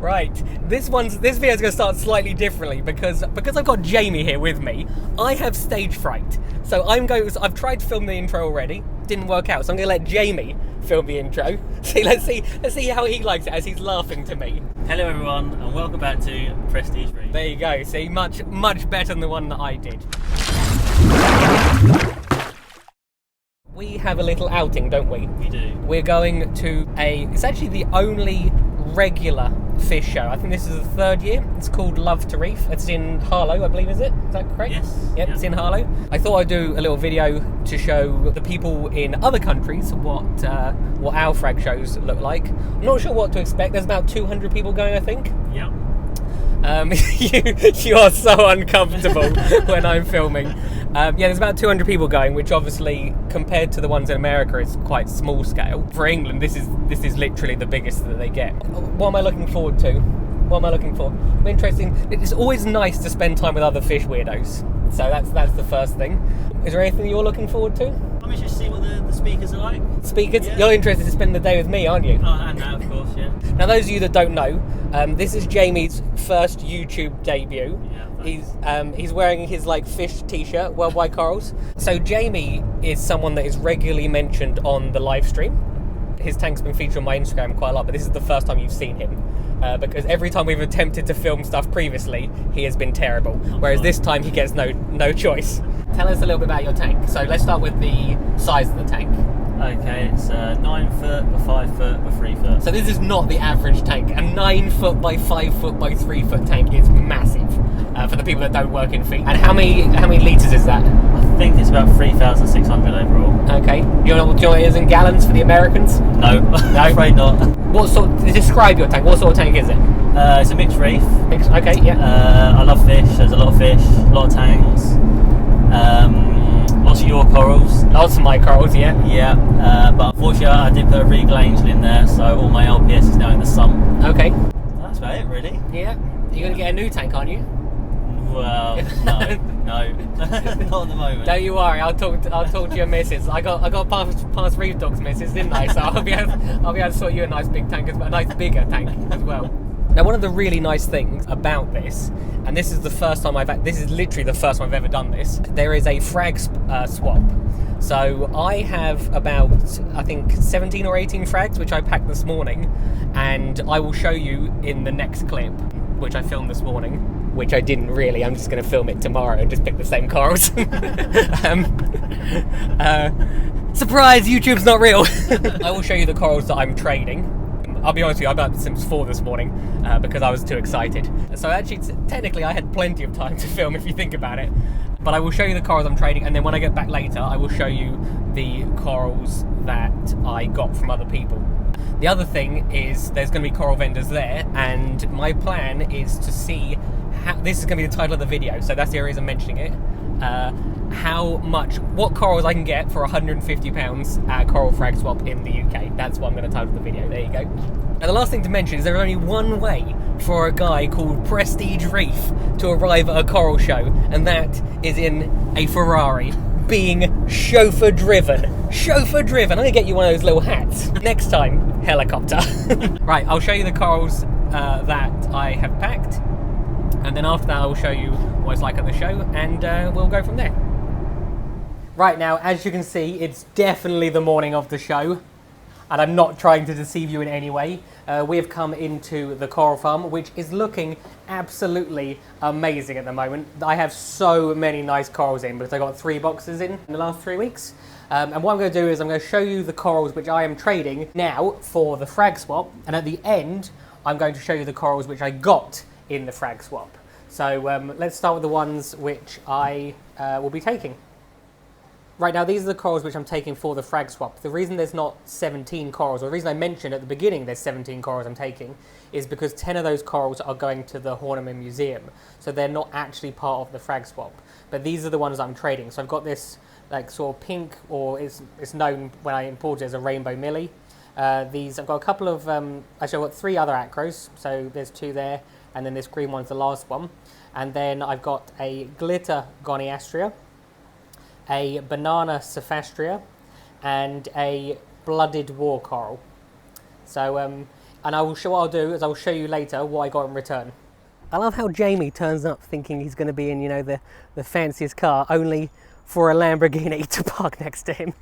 Right, this video's going to start slightly differently because I've got Jamie here with me. I have stage fright, so I've tried to film the intro already, didn't work out, so I'm going to let Jamie film the intro. Let's see how he likes it as he's laughing to me. Hello everyone, and welcome back to Prestige Reef. There you go. See, much better than the one that I did. We have a little outing, don't we? We do. We're going to it's actually the only regular fish show. I think this is the third year. It's called Love to Reef. It's in Harlow, I believe, is it? Is that correct? Yes. Yep, it's in Harlow. I thought I'd do a little video to show the people in other countries what our frag shows look like. I'm not sure what to expect. There's about 200 people going, I think. Yep. You are so uncomfortable when I'm filming. There's about 200 people going, which obviously compared to the ones in America is quite small scale. For England, this is literally the biggest that they get. What am I looking forward to? Interesting. It's always nice to spend time with other fish weirdos. So that's the first thing. Is there anything you're looking forward to? I'm interested to see what the speakers are like. Speakers? Yeah. You're interested to spend the day with me, aren't you? Oh, and now, of course, yeah. Now, those of you that don't know, this is Jamie's first YouTube debut. Yeah, He's wearing his fish t-shirt, Worldwide Corals. So Jamie is someone that is regularly mentioned on the live stream. His tank's been featured on my Instagram quite a lot, but this is the first time you've seen him. Because every time we've attempted to film stuff previously, he has been terrible. Whereas this time he gets no choice. Tell us a little bit about your tank. So let's start with the size of the tank. Okay, it's 9 foot, a 5 foot, a 3 foot. So this is not the average tank. A 9 foot by 5 foot by 3 foot tank is massive for the people that don't work in feet. And how many litres is that? I think it's about 3,600 overall. Okay. Do you know what it is in gallons for the Americans? No, I'm afraid not. Describe your tank. What sort of tank is it? It's a mixed reef. Okay, yeah. I love fish. There's a lot of fish, a lot of tanks. Lots of your corals. Lots of my corals, yeah. Yeah, but unfortunately I did put a Regal Angel in there, so all my LPS is now in the sump. Okay. That's about it, really. Yeah. You're going to get a new tank, aren't you? Well, no, not at the moment. Don't you worry, I'll talk to your missus. I got past Reef Dog's missus, didn't I? So I'll be able to sort you a nice big tank, a nice bigger tank as well. Now, one of the really nice things about this, and this is literally the first time I've ever done this, there is a frag swap. So I have about, I think, 17 or 18 frags, which I packed this morning, and I will show you in the next clip, which I filmed this morning, which I didn't really. I'm just going to film it tomorrow and just pick the same corals. Surprise, YouTube's not real. I will show you the corals that I'm trading. I'll be honest with you, I got Sims 4 this morning because I was too excited. So actually, technically, I had plenty of time to film if you think about it. But I will show you the corals I'm trading, and then when I get back later, I will show you the corals that I got from other people. The other thing is there's going to be coral vendors there, and my plan is to see how, this is going to be the title of the video, so that's the only reason I'm mentioning it, what corals I can get for £150 at Coral Frag Swap in the UK. That's what I'm going to title the video. There you go. Now, the last thing to mention is there's only one way for a guy called Prestige Reef to arrive at a coral show, and that is in a Ferrari, being chauffeur driven. I'm going to get you one of those little hats. Next time, helicopter. Right, I'll show you the corals that I have packed, and then after that I will show you what it's like at the show, and we'll go from there. Right, now, as you can see, it's definitely the morning of the show, and I'm not trying to deceive you in any way. We have come into the coral farm, which is looking absolutely amazing at the moment. I have so many nice corals in because I got 3 boxes in the last 3 weeks. And what I'm going to do is I'm going to show you the corals which I am trading now for the frag swap, and at the end I'm going to show you the corals which I got in the frag swap. So let's start with the ones which I will be taking. Right, now these are the corals which I'm taking for the frag swap. The reason there's not 17 corals, or the reason I mentioned at the beginning there's 17 corals I'm taking, is because 10 of those corals are going to the Horniman Museum. So they're not actually part of the frag swap. But these are the ones I'm trading. So I've got this sort of pink, or it's known when I import it as a rainbow millie. I've got a couple of, actually I've got 3 other acros. So there's 2 there, and then this green one's the last one. And then I've got a glitter goniastria, a banana cephastria, and a blooded war coral. So and what I'll do is I will show you later what I got in return. I love how Jamie turns up thinking he's going to be in, you know, the fanciest car, only for a Lamborghini to park next to him.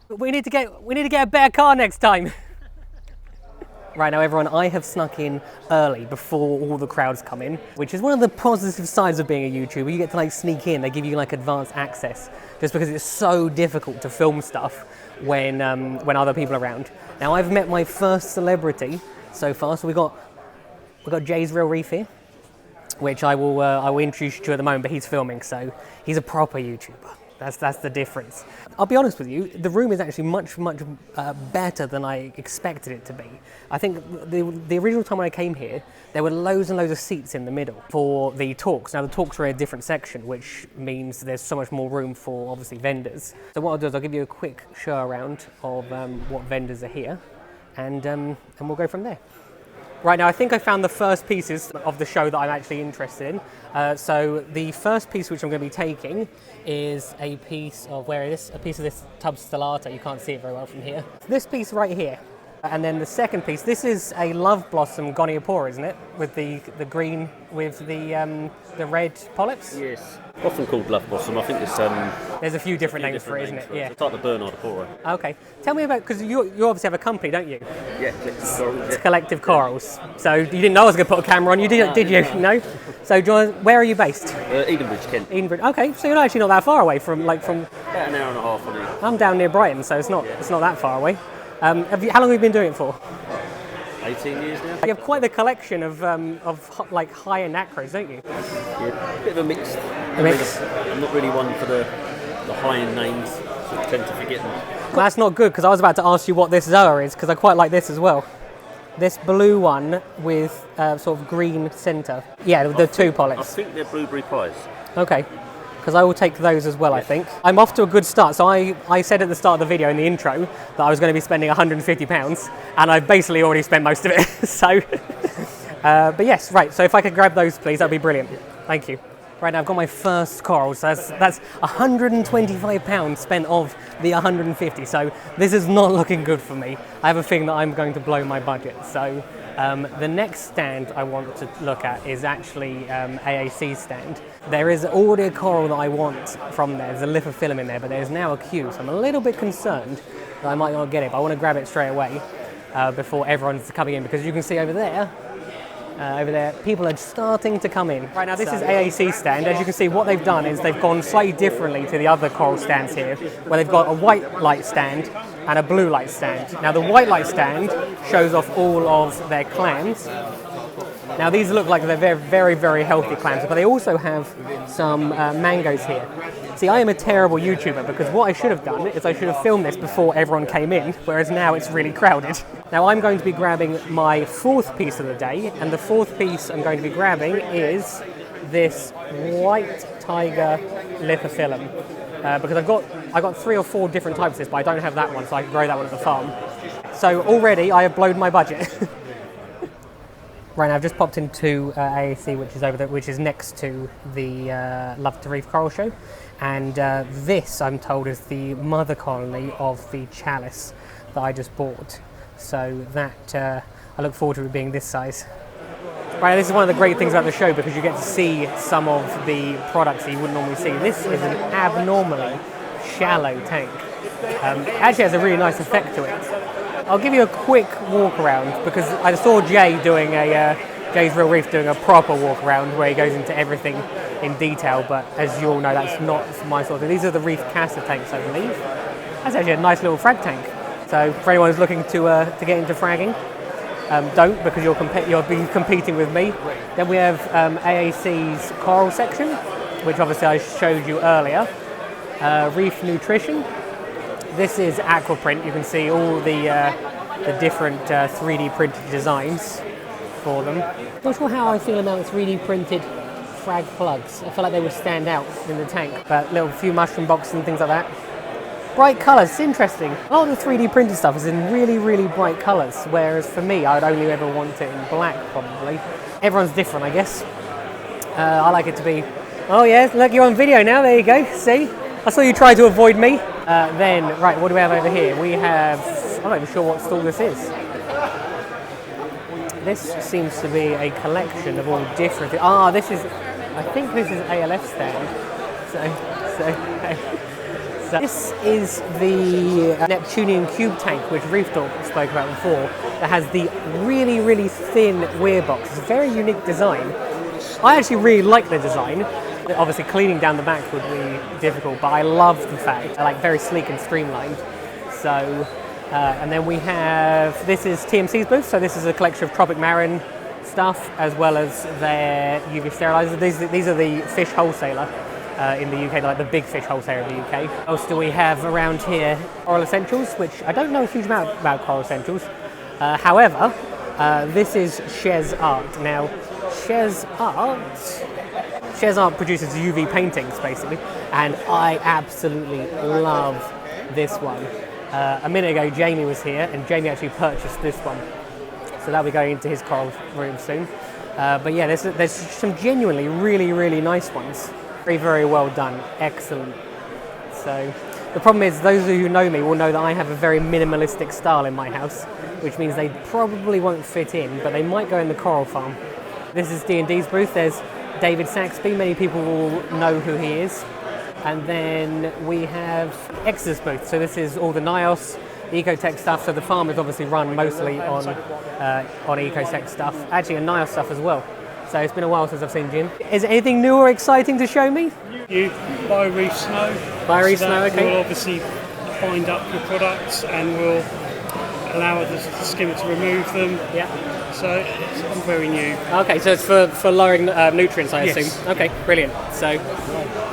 We need to get a better car next time. Right now, everyone, I have snuck in early before all the crowds come in, which is one of the positive sides of being a YouTuber. You get to like sneak in, they give you like advanced access, just because it's so difficult to film stuff when other people are around. Now, I've met my first celebrity so far, so we got Jay's Real Reef here, which I will introduce you to at the moment, but he's filming, so he's a proper YouTuber. That's the difference. I'll be honest with you, the room is actually much better than I expected it to be. I think the original time when I came here, there were loads and loads of seats in the middle for the talks. Now the talks are in a different section, which means there's so much more room for obviously vendors. So what I'll do is I'll give you a quick show around of what vendors are here, and we'll go from there. Right now, I think I found the first pieces of the show that I'm actually interested in. So the first piece which I'm going to be taking is a piece of, where is this? A piece of this tub stellata. You can't see it very well from here. This piece right here. And then the second piece, this is a love blossom goniopora, isn't it? With the green, with the red polyps? Yes. Often called love blossom. I think it's there's a few different names for it, isn't it? Yeah. Yeah. It's like the Bernardipora. Okay. Tell me about, because you obviously have a company, don't you? Yeah, Collective Corals. It's Collective Corals. So you didn't know I was going to put a camera on you, did you? No. So where are you based? Edenbridge, Kent. Edenbridge. Okay. So you're actually not that far away from About an hour and a half on here. I'm down near Brighton, so it's not that far away. How long have you been doing it for? 18 years now. You have quite the collection of like high-end acros, don't you? Yeah, bit of a mix. Mix. I'm not really one for the high-end names, so I tend to forget them. Well, that's not good, because I was about to ask you what this Zoa is, because I quite like this as well. This blue one with sort of green centre. Yeah, the two polyps. I think they're blueberry pies. Okay. Because I will take those as well, I think. I'm off to a good start. So I said at the start of the video in the intro that I was going to be spending £150, and I've basically already spent most of it. So, but yes, right. So if I could grab those, please, that'd be brilliant. Thank you. Right now, I've got my first coral. So that's £125 spent of the 150. So this is not looking good for me. I have a feeling that I'm going to blow my budget. So the next stand I want to look at is actually AAC stand. There is already a coral that I want from there. There's a lithophyllum in there, but there's now a queue. So I'm a little bit concerned that I might not get it, but I want to grab it straight away before everyone's coming in, because you can see over there, people are starting to come in. Right now, this is AAC stand. As you can see, what they've done is they've gone slightly differently to the other coral stands here, where they've got a white light stand and a blue light stand. Now, the white light stand shows off all of their clams. Now, these look like they're very, very healthy clams, but they also have some mangoes here. See, I am a terrible YouTuber, because what I should have done is I should have filmed this before everyone came in, whereas now it's really crowded. Now, I'm going to be grabbing my fourth piece of the day, and the fourth piece I'm going to be grabbing is this white tiger lithophyllum. Because I got 3 or 4 different types of this, but I don't have that one, so I can grow that one at the farm. So already I have blown my budget. Right now, I've just popped into AAC, which is over there, which is next to the Love to Reef Coral Show, and this, I'm told, is the mother colony of the chalice that I just bought. So that I look forward to it being this size. Right, this is one of the great things about the show, because you get to see some of the products that you wouldn't normally see. This is an abnormally shallow tank. It actually has a really nice effect to it. I'll give you a quick walk around, because I saw Jay doing Jay's Real Reef doing a proper walk around where he goes into everything in detail, but as you all know, that's not my sort of thing. These are the Reef caster tanks, I believe. That's actually a nice little frag tank. So for anyone who's looking to get into fragging, don't, because you'll be competing with me. Then we have AAC's coral section, which obviously I showed you earlier. Reef nutrition. This is aquaprint. You can see all the different 3D printed designs for them. Not sure how I feel about 3D printed frag plugs. I feel like they would stand out in the tank, but little few mushroom boxes and things like that. Bright colours, it's interesting. A lot of the 3D printed stuff is in really, really bright colours, whereas for me, I'd only ever want it in black, probably. Everyone's different, I guess. I like it to be, oh yeah, look, you're on video now, there you go, see? I saw you try to avoid me. Then, right, what do we have over here? We have, I'm not even sure what stall this is. This seems to be a collection of all different. This is. I think this is ALF stand. So this is the Neptunian cube tank, which Reef spoke about before. That has the really, really thin weir box. It's a very unique design. I actually really like the design. Obviously, cleaning down the back would be difficult, but I love the fact they're like very sleek and streamlined. So, and then we have, this is TMC's booth. So this is a collection of Tropic Marin stuff, as well as their UV sterilizers. These are the fish wholesaler in the UK, like the big fish wholesaler in the UK. What else do we have around here? Coral Essentials, which I don't know a huge amount about Coral Essentials. However, this is Chez Art. Now, Chez Art produces UV paintings, basically, and I absolutely love this one. A minute ago, Jamie was here, and Jamie actually purchased this one. So that'll be going into his coral room soon. But yeah, there's some genuinely really, really nice ones. Very, very well done. Excellent. So the problem is, those of you who know me will know that I have a very minimalistic style in my house, which means they probably won't fit in, but they might go in the coral farm. This is D&D's booth. There's David Saxby. Many people will know who he is. And then we have X's booth. So this is all the NIOS, the Ecotech stuff. So the farm is obviously run mostly on Ecotech stuff. Actually, and NIOS stuff as well. So it's been a while since I've seen Jim. Is there anything new or exciting to show me? You buy Reef Snow. Buy Reef Snow, okay. We'll obviously bind up your products and we'll allow the skimmer to remove them. Yeah. So it's all very new. Okay, so it's for lowering nutrients, I assume. Yes. Okay, brilliant. So,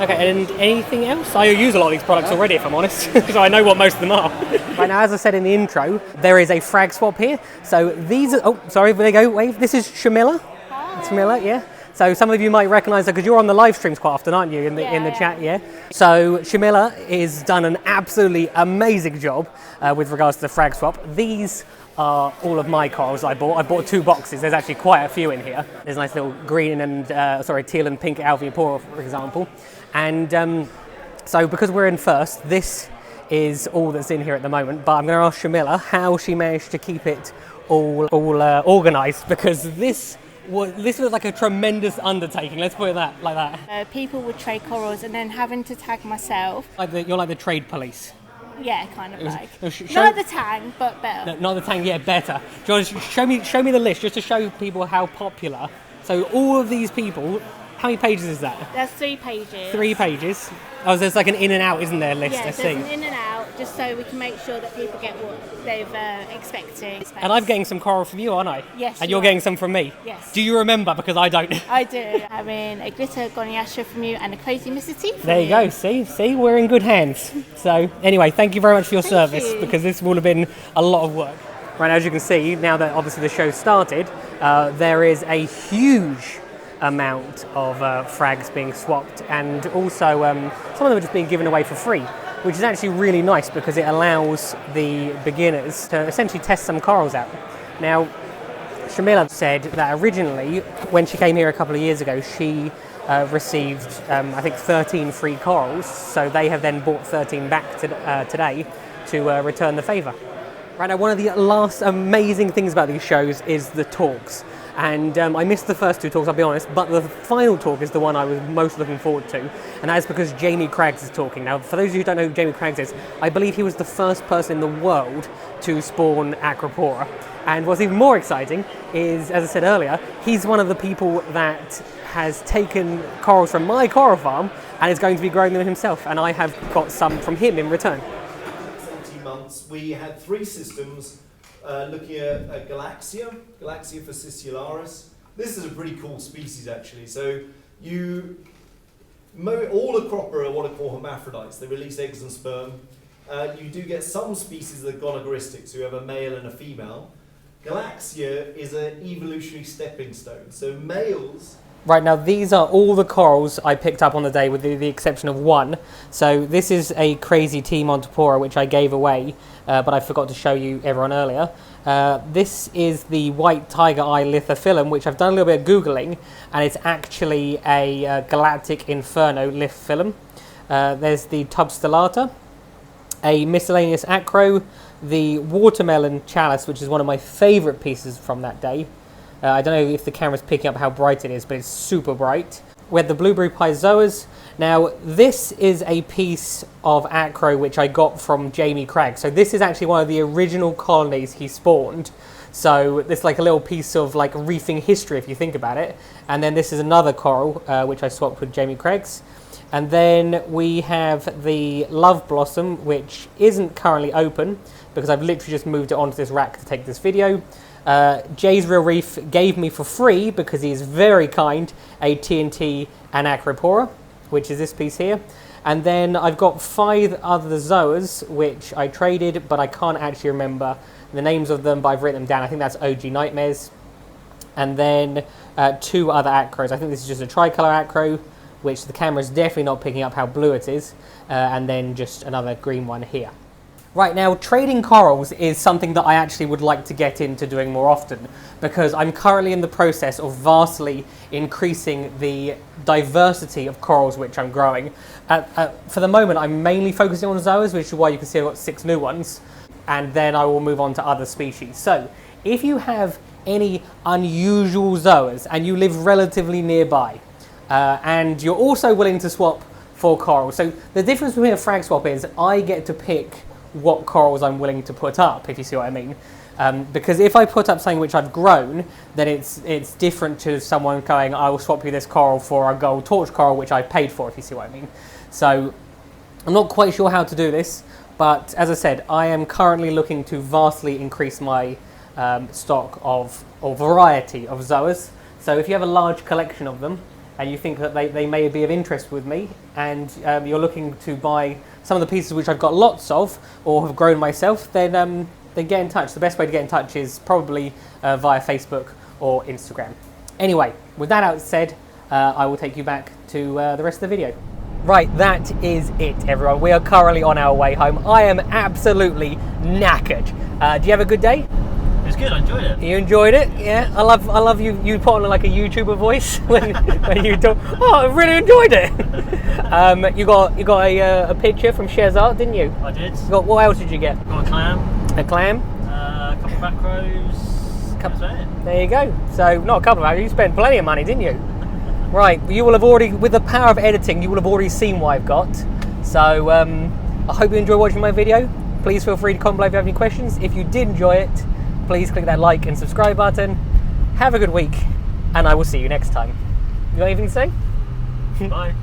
okay, and anything else? I use a lot of these products already, if I'm honest, so I know what most of them are. Right now, as I said in the intro, there is a frag swap here. So these are, oh, sorry, there you go, wave. This is Shamila. Hi. Shamila, yeah. So some of you might recognise her because you're on the live streams quite often, aren't you, in the chat, yeah? So Shamila has done an absolutely amazing job with regards to the frag swap. These are all of my corals I bought. I bought 2 boxes. There's actually quite a few in here. There's a nice little green and, teal and pink alveopora, for example. And so because we're in first, this is all that's in here at the moment. But I'm going to ask Shamila how she managed to keep it all organised, because this was like a tremendous undertaking. Let's put it like that. People would trade corals and then having to tag myself. You're like the trade police. Yeah, kind of like. Not the tang, but better. No, not the tang, yeah, better. Do you want to show me the list just to show people how popular. So all of these people, how many pages is that? That's 3 pages. 3 pages. Oh, there's like an in and out, isn't there, list? Yeah, I see. there's an in and out, just so we can make sure that people get what they've expecting. And I'm getting some coral from you, aren't I? Yes. And you're getting some from me? Yes. Do you remember? Because I don't. I do. Having a glitter Goniasha from you and a crazy Mr. T from you. There you go. See, we're in good hands. So anyway, thank you very much for your service, because this would have been a lot of work. Right, as you can see, now that obviously the show started, there is a huge amount of frags being swapped, and also some of them are just being given away for free, which is actually really nice because it allows the beginners to essentially test some corals out. Now, Shamila said that originally, when she came here a couple of years ago, she received, I think, 13 free corals, so they have then bought 13 back today to return the favour. Right now, one of the last amazing things about these shows is the talks. And I missed the first 2 talks, I'll be honest, but the final talk is the one I was most looking forward to, and that is because Jamie Craggs is talking. Now, for those of you who don't know who Jamie Craggs is, I believe he was the first person in the world to spawn Acropora. And what's even more exciting is, as I said earlier, he's one of the people that has taken corals from my coral farm and is going to be growing them himself, and I have got some from him in return. 40 months, we had 3 systems looking at Galaxia fascicularis. This is a pretty cool species, actually. So all Acropora are what are called hermaphrodites. They release eggs and sperm. You do get some species that are gonagoristic, so you have a male and a female. Galaxia is an evolutionary stepping stone. So males... Right, now these are all the corals I picked up on the day, with the exception of one. So this is a crazy T Montipora, which I gave away, but I forgot to show you everyone earlier. This is the white tiger eye lithophyllum, which I've done a little bit of Googling, and it's actually a galactic inferno lithophyllum. There's the tubstellata, a miscellaneous acro, the watermelon chalice, which is one of my favourite pieces from that day. I don't know if the camera's picking up how bright it is, but it's super bright. We had the blueberry pie zoas. Now, this is a piece of acro which I got from Jamie Cragg. So this is actually one of the original colonies he spawned. So it's like a little piece of like reefing history if you think about it. And then this is another coral which I swapped with Jamie Craig's. And then we have the Love Blossom, which isn't currently open because I've literally just moved it onto this rack to take this video. Jay's Real Reef gave me for free, because he is very kind, a TNT and Acropora, which is this piece here. And then I've got 5 other zoas which I traded, but I can't actually remember the names of them, but I've written them down. I think that's OG Nightmares. And then 2 other acros. I think this is just a tricolor acro, which the camera's definitely not picking up how blue it is. And then just another green one here. Right, now trading corals is something that I actually would like to get into doing more often, because I'm currently in the process of vastly increasing the diversity of corals which I'm growing. For the moment, I'm mainly focusing on zoas, which is why you can see I've got 6 new ones, and then I will move on to other species. So if you have any unusual zoas and you live relatively nearby, and you're also willing to swap for corals, so the difference between a frag swap is I get to pick what corals I'm willing to put up, if you see what I mean. Because if I put up something which I've grown, then it's different to someone going, I will swap you this coral for a gold torch coral which I paid for, if you see what I mean. So I'm not quite sure how to do this, but as I said, I am currently looking to vastly increase my stock of, or variety of zoas. So if you have a large collection of them and you think that they may be of interest with me, and you're looking to buy some of the pieces which I've got lots of or have grown myself, then get in touch. The best way to get in touch is probably via Facebook or Instagram. Anyway, with that out said, I will take you back to the rest of the video. Right, that is it, everyone. We are currently on our way home. I am absolutely knackered. Do you have a good day? It was good, I enjoyed it. You enjoyed it? Yeah, I love you put on like a YouTuber voice when you talk. Oh, I really enjoyed it. You got a picture from Shezart, didn't you? I did. What else did you get? Got a clam. A clam? A couple of macros. That's it. There you go. So not a couple of hours. You spent plenty of money, didn't you? Right. You will have already, with the power of editing, you will have already seen what I've got. So I hope you enjoy watching my video. Please feel free to comment below if you have any questions. If you did enjoy it, please click that like and subscribe button. Have a good week, and I will see you next time. You got anything to say? Bye.